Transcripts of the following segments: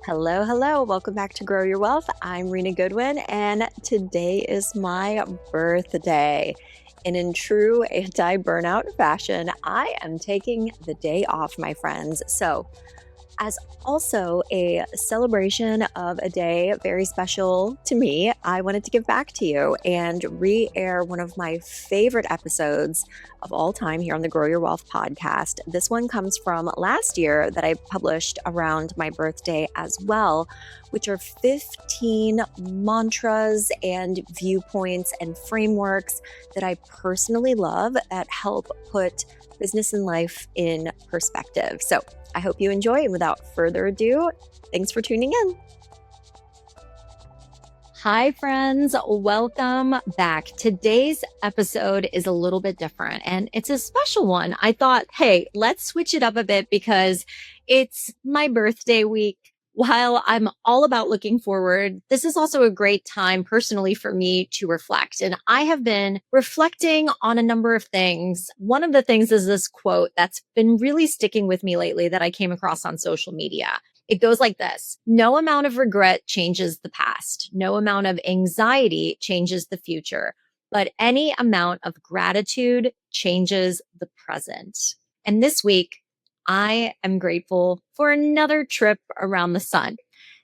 Hello, hello. Welcome back to Grow Your Wealth. I'm Rena Goodwin, and today is my birthday. And in true anti-burnout fashion, I am taking the day off, my friends. So, as also a celebration of a day very special to me, I wanted to give back to you and re-air one of my favorite episodes of all time here on the Grow Your Wealth podcast. This one comes from last year that I published around my birthday as well, which are 15 mantras and viewpoints and frameworks that I personally love that help put business and life in perspective. So I hope you enjoy, and without further ado, thanks for tuning in. Hi, friends. Welcome back. Today's episode is a little bit different, and it's a special one. I thought, hey, let's switch it up a bit because it's my birthday week. While I'm all about looking forward, this is also a great time personally for me to reflect. And I have been reflecting on a number of things. One of the things is this quote that's been really sticking with me lately that I came across on social media. It goes like this: no amount of regret changes the past. No amount of anxiety changes the future, but any amount of gratitude changes the present. And this week, I am grateful for another trip around the sun.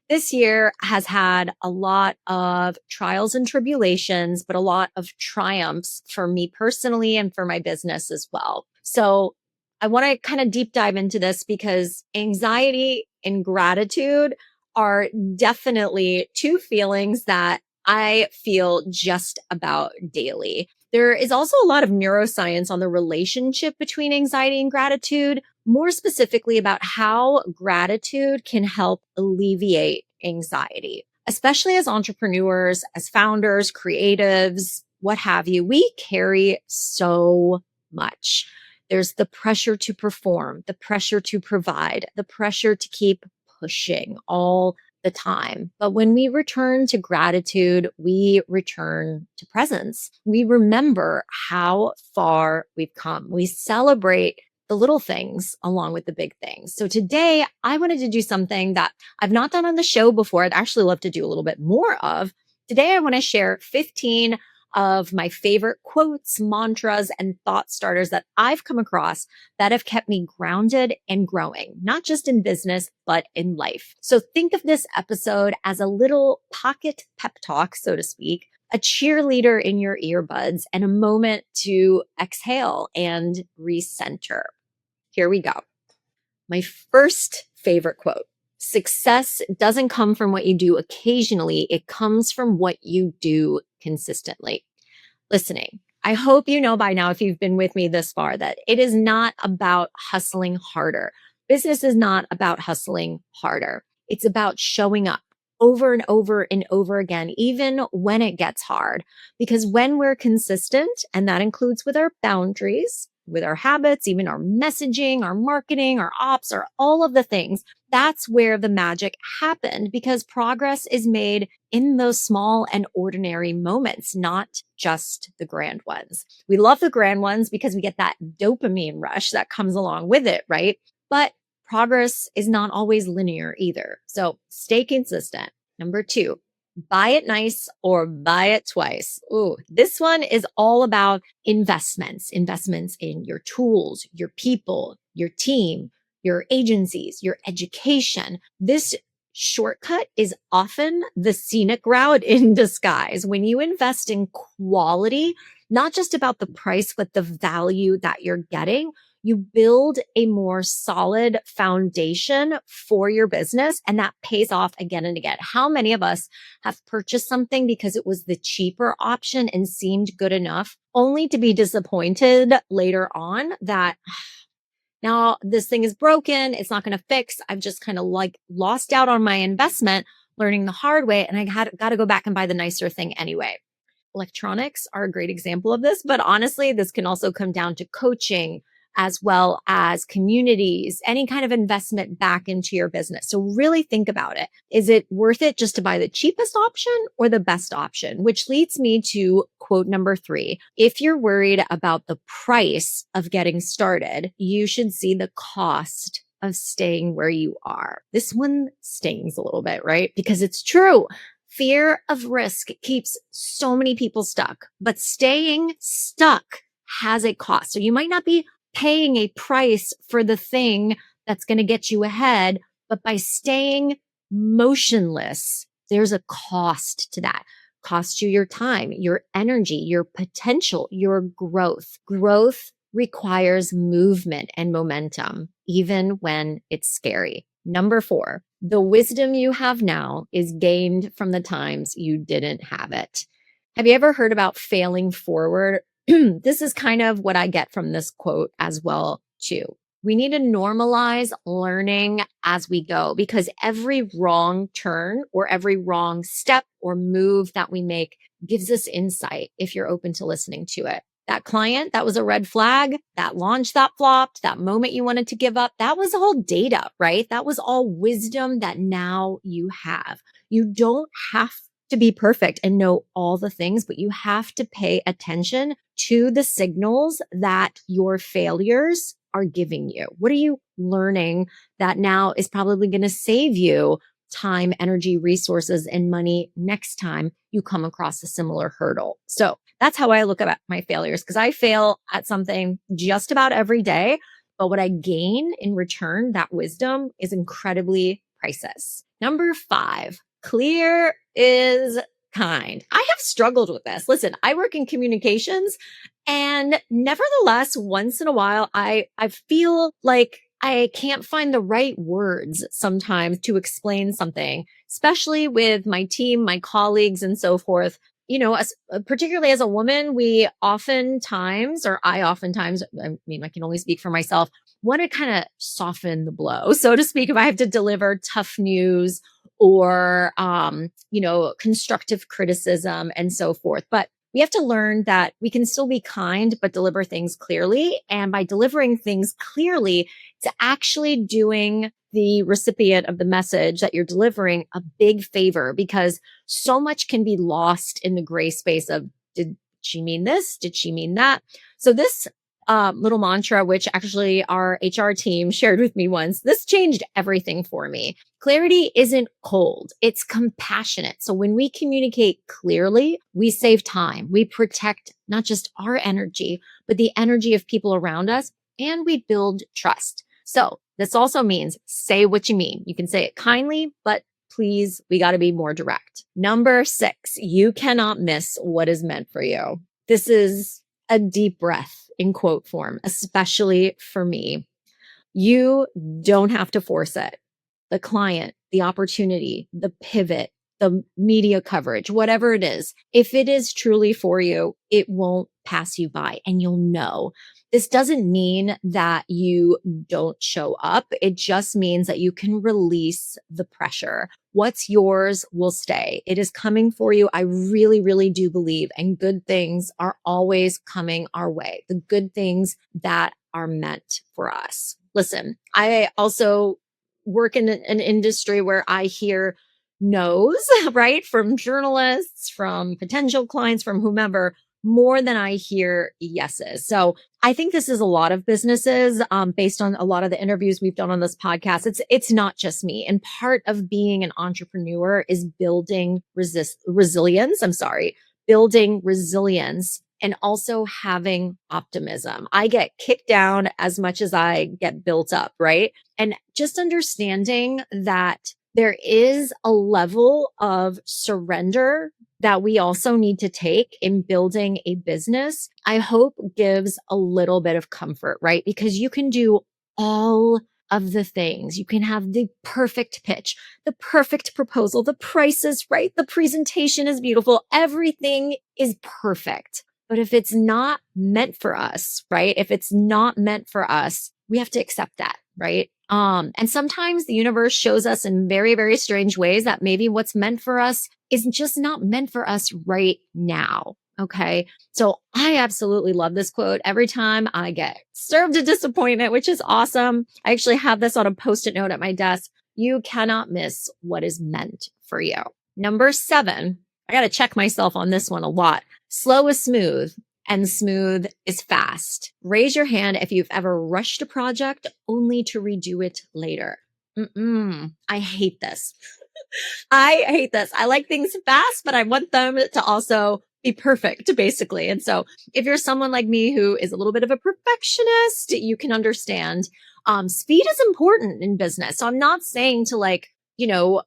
This year has had a lot of trials and tribulations, but a lot of triumphs for me personally and for my business as well. So I want to kind of deep dive into this because anxiety and gratitude are definitely two feelings that I feel just about daily. There is also a lot of neuroscience on the relationship between anxiety and gratitude, more specifically about how gratitude can help alleviate anxiety, especially as entrepreneurs, as founders, creatives, what have you. We carry so much. There's the pressure to perform, the pressure to provide, the pressure to keep pushing all the time. But when we return to gratitude, we return to presence. We remember how far we've come. We celebrate the little things along with the big things. So today I wanted to do something that I've not done on the show before. I'd actually love to do a little bit more of. Today I want to share 15 of my favorite quotes, mantras, and thought starters that I've come across that have kept me grounded and growing, not just in business, but in life. So think of this episode as a little pocket pep talk, so to speak, a cheerleader in your earbuds, and a moment to exhale and recenter. Here we go. My first favorite quote: success doesn't come from what you do occasionally. It comes from what you do consistently. Listening, I hope you know by now, if you've been with me this far, that it is not about hustling harder. Business is not about hustling harder. It's about showing up over and over and over again, even when it gets hard. Because when we're consistent, and that includes with our boundaries, with our habits, even our messaging, our marketing, our ops, or all of the things, that's where the magic happened, because progress is made in those small and ordinary moments, not just the grand ones. We love the grand ones because we get that dopamine rush that comes along with it, right? But progress is not always linear either. So stay consistent. Number 2, buy it nice or buy it twice. Ooh, this one is all about investments in your tools, your people, your team, your agencies, your education. This shortcut is often the scenic route in disguise. When you invest in quality, not just about the price, but the value that you're getting, you build a more solid foundation for your business, and that pays off again and again. How many of us have purchased something because it was the cheaper option and seemed good enough, only to be disappointed later on that now this thing is broken, it's not going to fix. I've just kind of like lost out on my investment, learning the hard way, and I got to go back and buy the nicer thing anyway. Electronics are a great example of this, but honestly, this can also come down to coaching, as well as communities, any kind of investment back into your business. So really think about it. Is it worth it just to buy the cheapest option or the best option? Which leads me to quote number 3. If you're worried about the price of getting started, you should see the cost of staying where you are. This one stings a little bit, right? Because it's true. Fear of risk keeps so many people stuck, but staying stuck has a cost. So you might not be paying a price for the thing that's going to get you ahead, but by staying motionless, there's a cost to that. Cost you your time, your energy, your potential, your growth. Growth requires movement and momentum, even when it's scary. Number 4, the wisdom you have now is gained from the times you didn't have it. Have you ever heard about failing forward? This is kind of what I get from this quote as well, too. We need to normalize learning as we go, because every wrong turn or every wrong step or move that we make gives us insight if you're open to listening to it. That client, that was a red flag, that launch that flopped, that moment you wanted to give up, that was all data, right? That was all wisdom that now you have. You don't have to be perfect and know all the things, but you have to pay attention to the signals that your failures are giving you. What are you learning that now is probably going to save you time, energy, resources, and money next time you come across a similar hurdle? So that's how I look at my failures, because I fail at something just about every day. But what I gain in return, that wisdom, is incredibly priceless. Number 5, clear is kind. I have struggled with this. Listen, I work in communications, and nevertheless, once in a while, I feel like I can't find the right words sometimes to explain something, especially with my team, my colleagues, and so forth. You know, particularly as a woman, I oftentimes, I mean, I can only speak for myself, want to kind of soften the blow, so to speak, if I have to deliver tough news or, constructive criticism and so forth. But we have to learn that we can still be kind, but deliver things clearly. And by delivering things clearly, it's actually doing the recipient of the message that you're delivering a big favor, because so much can be lost in the gray space of, did she mean this? Did she mean that? So this little mantra, which actually our HR team shared with me once, this changed everything for me. Clarity isn't cold, it's compassionate. So when we communicate clearly, we save time. We protect not just our energy, but the energy of people around us, and we build trust. So this also means say what you mean. You can say it kindly, but please, we got to be more direct. Number 6, you cannot miss what is meant for you. This is a deep breath in quote form, especially for me. You don't have to force it. The client, the opportunity, the pivot, the media coverage, whatever it is, if it is truly for you, it won't pass you by, and you'll know. This doesn't mean that you don't show up. It just means that you can release the pressure. What's yours will stay. It is coming for you. I really, really do believe, and good things are always coming our way. The good things that are meant for us. Listen, I also work in an industry where I hear no's, right? From journalists, from potential clients, from whomever, more than I hear yeses. So I think this is a lot of businesses, based on a lot of the interviews we've done on this podcast. It's not just me. And part of being an entrepreneur is building resilience. Building resilience, and also having optimism. I get kicked down as much as I get built up, right? And just understanding that there is a level of surrender that we also need to take in building a business, I hope gives a little bit of comfort, right? Because you can do all of the things. You can have the perfect pitch, the perfect proposal, the price is right, the presentation is beautiful, everything is perfect. But if it's not meant for us, right? If it's not meant for us, we have to accept that, right? And sometimes the universe shows us in very, very strange ways that maybe what's meant for us is just not meant for us right now. Okay. So I absolutely love this quote. Every time I get served a disappointment, which is awesome. I actually have this on a Post-it note at my desk. You cannot miss what is meant for you. Number 7, I got to check myself on this one a lot. Slow is smooth and smooth is fast. Raise your hand if you've ever rushed a project only to redo it later. I hate this. I hate this. I like things fast, but I want them to also be perfect, basically. And so if you're someone like me who is a little bit of a perfectionist, you can understand speed is important in business. So I'm not saying to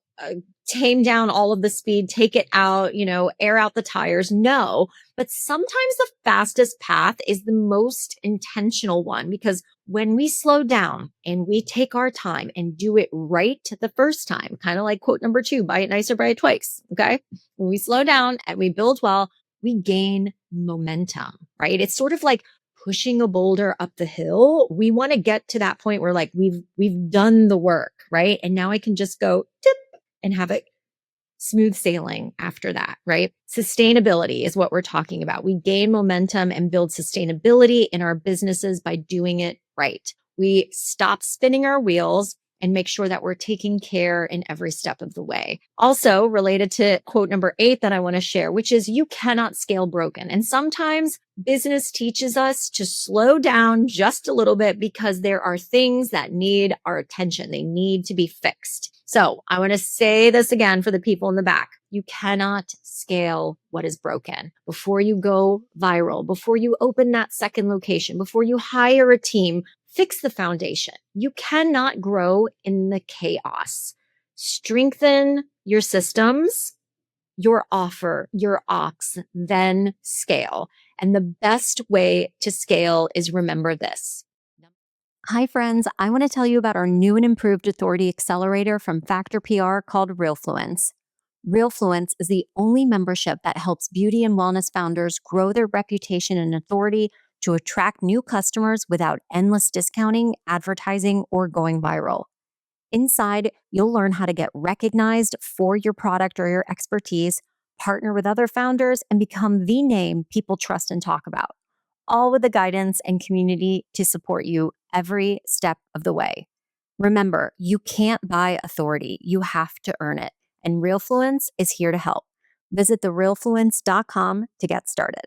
tame down all of the speed, take it out, air out the tires. No, but sometimes the fastest path is the most intentional one, because when we slow down and we take our time and do it right the first time, kind of like quote number 2, buy it nicer, buy it twice. Okay. When we slow down and we build well, we gain momentum, right? It's sort of like pushing a boulder up the hill. We want to get to that point where like we've done the work, right? And now I can just go tip and have it smooth sailing after that, right? Sustainability is what we're talking about. We gain momentum and build sustainability in our businesses by doing it right. We stop spinning our wheels and make sure that we're taking care in every step of the way. Also related to quote number 8 that I want to share, which is you cannot scale broken. And sometimes business teaches us to slow down just a little bit because there are things that need our attention. They need to be fixed. So I want to say this again for the people in the back. You cannot scale what is broken. Before you go viral, before you open that second location, before you hire a team, fix the foundation. You cannot grow in the chaos. Strengthen your systems, your offer, your ops, then scale. And the best way to scale is remember this. Hi, friends. I want to tell you about our new and improved authority accelerator from Factor PR called RealFluence. RealFluence is the only membership that helps beauty and wellness founders grow their reputation and authority to attract new customers without endless discounting, advertising, or going viral. Inside, you'll learn how to get recognized for your product or your expertise, partner with other founders, and become the name people trust and talk about, all with the guidance and community to support you every step of the way. Remember, you can't buy authority. You have to earn it. And RealFluence is here to help. Visit therealfluence.com to get started.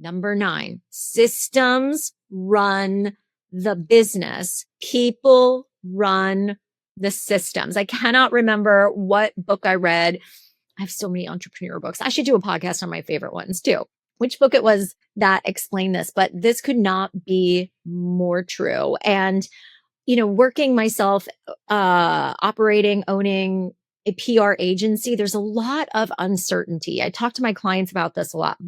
Number 9, systems run the business. People run the systems. I cannot remember what book I read. I have so many entrepreneur books. I should do a podcast on my favorite ones too. Which book it was that explained this, but this could not be more true. And, working myself, operating, owning a PR agency, there's a lot of uncertainty. I talk to my clients about this a lot.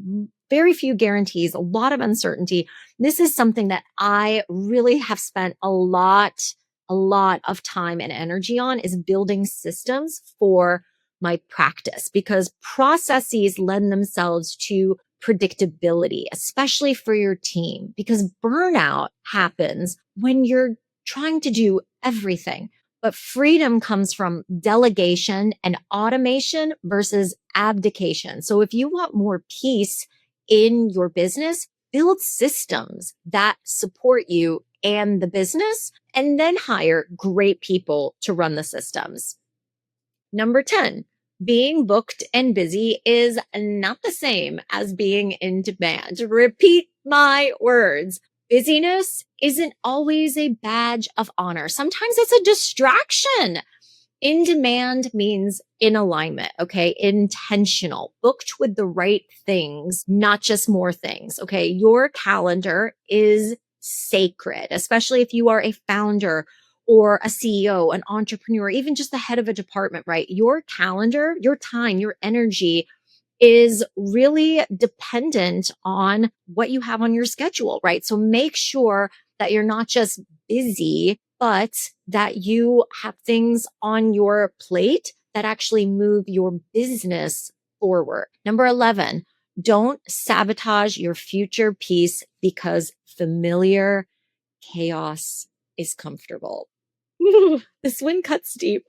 Very few guarantees, a lot of uncertainty. This is something that I really have spent a lot of time and energy on, is building systems for my practice, because processes lend themselves to predictability, especially for your team, because burnout happens when you're trying to do everything. But freedom comes from delegation and automation versus abdication. So if you want more peace in your business, build systems that support you and the business, and then hire great people to run the systems. Number 10, being booked and busy is not the same as being in demand. Repeat my words. Busyness isn't always a badge of honor. Sometimes it's a distraction. In demand means in alignment, okay? Intentional, booked with the right things, not just more things, okay? Your calendar is sacred, especially if you are a founder or a CEO, an entrepreneur, even just the head of a department, right? Your calendar, your time, your energy is really dependent on what you have on your schedule, right? So make sure that you're not just busy, but that you have things on your plate that actually move your business forward. Number 11, don't sabotage your future peace because familiar chaos is comfortable. This one cuts deep.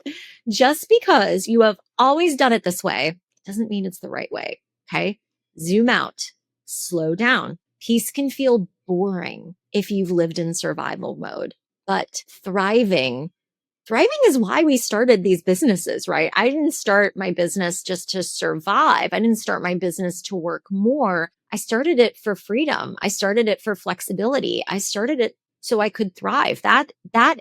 Just because you have always done it this way doesn't mean it's the right way. Okay. Zoom out, slow down. Peace can feel boring if you've lived in survival mode, but thriving Thriving is why we started these businesses, right? I didn't start my business just to survive. I didn't start my business to work more. I started it for freedom. I started it for flexibility. I started it so I could thrive. That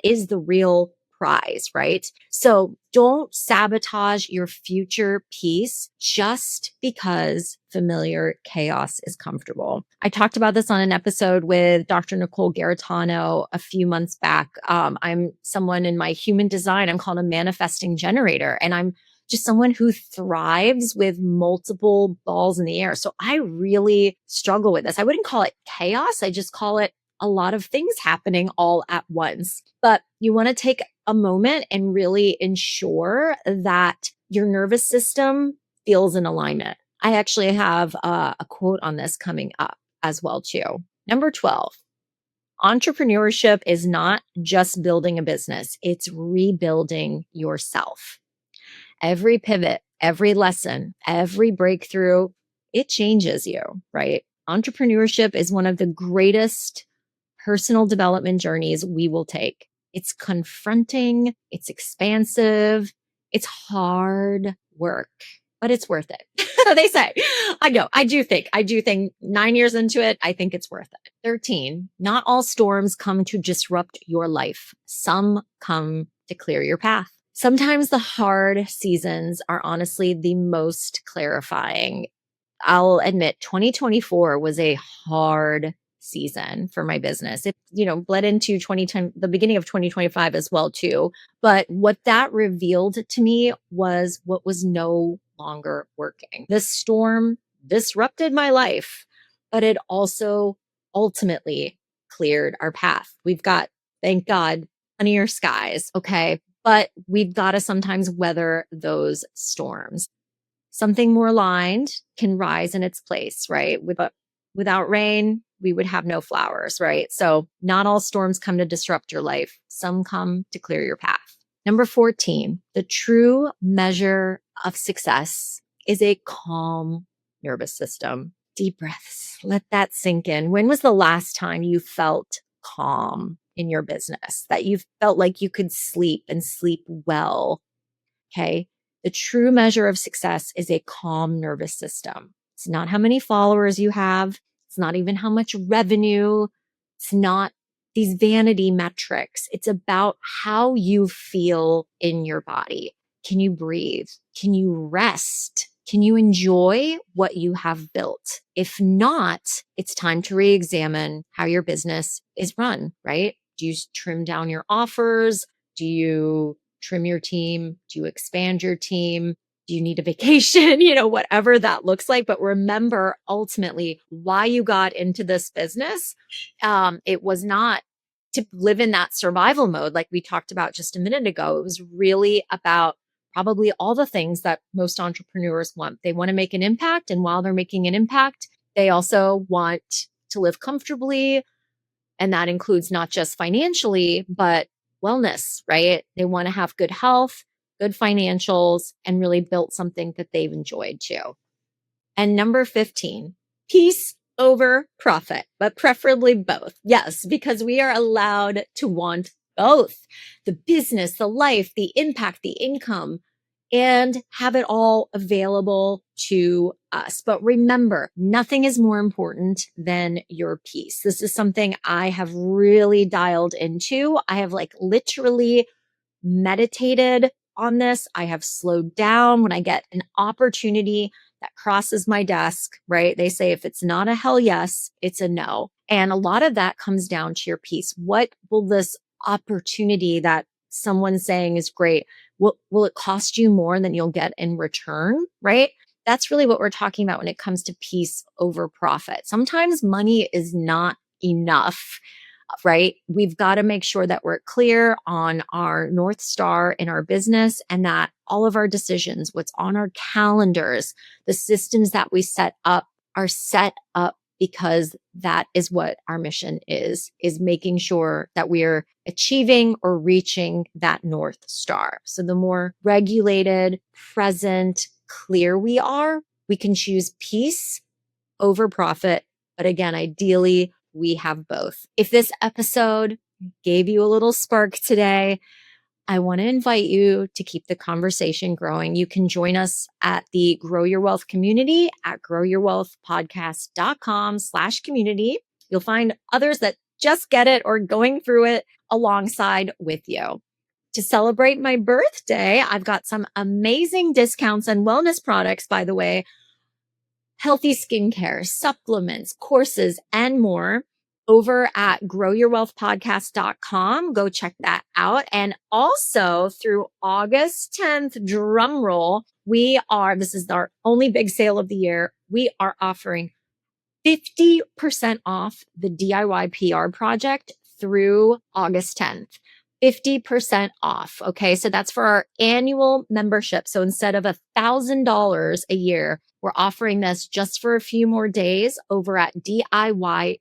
is the real prize, right? So don't sabotage your future peace just because familiar chaos is comfortable. I talked about this on an episode with Dr. Nicole Garitano a few months back. I'm someone in my human design, I'm called a manifesting generator, and I'm just someone who thrives with multiple balls in the air. So I really struggle with this. I wouldn't call it chaos. I just call it a lot of things happening all at once. But you want to take a moment and really ensure that your nervous system feels in alignment. I actually have a quote on this coming up as well too. Number 12, entrepreneurship is not just building a business. It's rebuilding yourself. Every pivot, every lesson, every breakthrough, it changes you, right? Entrepreneurship is one of the greatest personal development journeys we will take. It's confronting, it's expansive, it's hard work, but it's worth it. They say. I know, I do think 9 years into it, I think it's worth it. 13, not all storms come to disrupt your life. Some come to clear your path. Sometimes the hard seasons are honestly the most clarifying. I'll admit 2024 was a hard season for my business. It, bled into 2010, the beginning of 2025 as well too. But what that revealed to me was what was no longer working. This storm disrupted my life, but it also ultimately cleared our path. We've got, thank God, sunnier skies. Okay. But we've got to sometimes weather those storms. Something more aligned can rise in its place, right? Without rain, we would have no flowers, right? So not all storms come to disrupt your life. Some come to clear your path. Number 14, the true measure of success is a calm nervous system. Deep breaths. Let that sink in. When was the last time you felt calm in your business, that you felt like you could sleep and sleep well? Okay. The true measure of success is a calm nervous system. It's not how many followers you have. It's not even how much revenue. It's not these vanity metrics. It's about how you feel in your body. Can you breathe? Can you rest? Can you enjoy what you have built? If not, it's time to re-examine how your business is run, right? Do you trim down your offers? Do you trim your team? Do you expand your team? Do you need a vacation? Whatever that looks like. But remember ultimately why you got into this business. It was not to live in that survival mode like we talked about just a minute ago. It was really about probably all the things that most entrepreneurs want. They want to make an impact. And while they're making an impact, they also want to live comfortably. And that includes not just financially, but wellness, right? They want to have good health, good financials, and really built something that they've enjoyed too. And number 15, peace over profit, but preferably both. Yes, because we are allowed to want both the business, the life, the impact, the income, and have it all available to us. But remember, nothing is more important than your peace. This is something I have really dialed into. I have literally meditated on this. I have slowed down when I get an opportunity that crosses my desk, right? They say if it's not a hell yes, it's a no. And a lot of that comes down to your peace. What will this opportunity that someone's saying is great, will it cost you more than you'll get in return, right? That's really what we're talking about when it comes to peace over profit. Sometimes money is not enough, right? We've got to make sure that we're clear on our North Star in our business and that all of our decisions, what's on our calendars, the systems that we set up are set up because that is what our mission is making sure that we're achieving or reaching that North Star. So the more regulated, present, clear we are, we can choose peace over profit. But again, ideally, we have both. If this episode gave you a little spark today, I want to invite you to keep the conversation growing. You can join us at the Grow Your Wealth community at growyourwealthpodcast.com/community. You'll find others that just get it or going through it alongside with you. To celebrate my birthday, I've got some amazing discounts and wellness products, by the way, healthy skincare, supplements, courses, and more over at growyourwealthpodcast.com. Go check that out. And also through August 10th, drum roll, this is our only big sale of the year. We are offering 50% off the DIY PR project through August 10th. 50% off. Okay. So that's for our annual membership. So instead of $1,000 a year, we're offering this just for a few more days over at DIY-PR.com.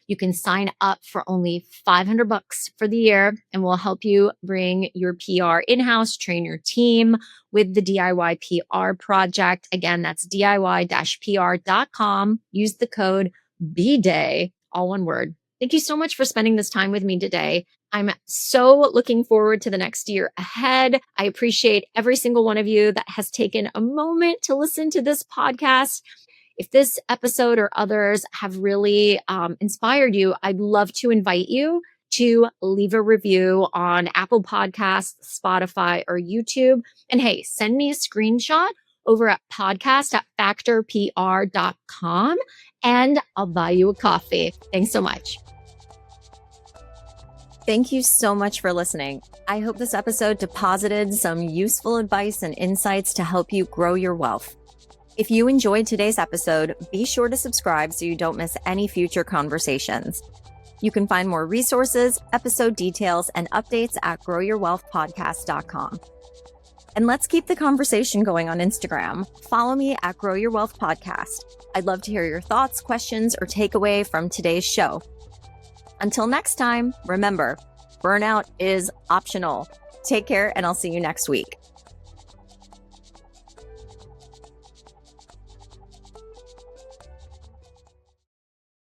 You can sign up for only $500 for the year, and we'll help you bring your PR in-house, train your team with the DIY PR project. Again, that's DIY-PR.com. Use the code BDAY, all one word. Thank you so much for spending this time with me today. I'm so looking forward to the next year ahead. I appreciate every single one of you that has taken a moment to listen to this podcast. If this episode or others have really inspired you, I'd love to invite you to leave a review on Apple Podcasts, Spotify, or YouTube. And hey, send me a screenshot over at podcast@factorpr.com and I'll buy you a coffee. Thanks so much. Thank you so much for listening. I hope this episode deposited some useful advice and insights to help you grow your wealth. If you enjoyed today's episode, be sure to subscribe so you don't miss any future conversations. You can find more resources, episode details, and updates at growyourwealthpodcast.com. And let's keep the conversation going on Instagram. Follow me at Grow Your Wealth Podcast. I'd love to hear your thoughts, questions, or takeaway from today's show. Until next time, remember, burnout is optional. Take care, and I'll see you next week.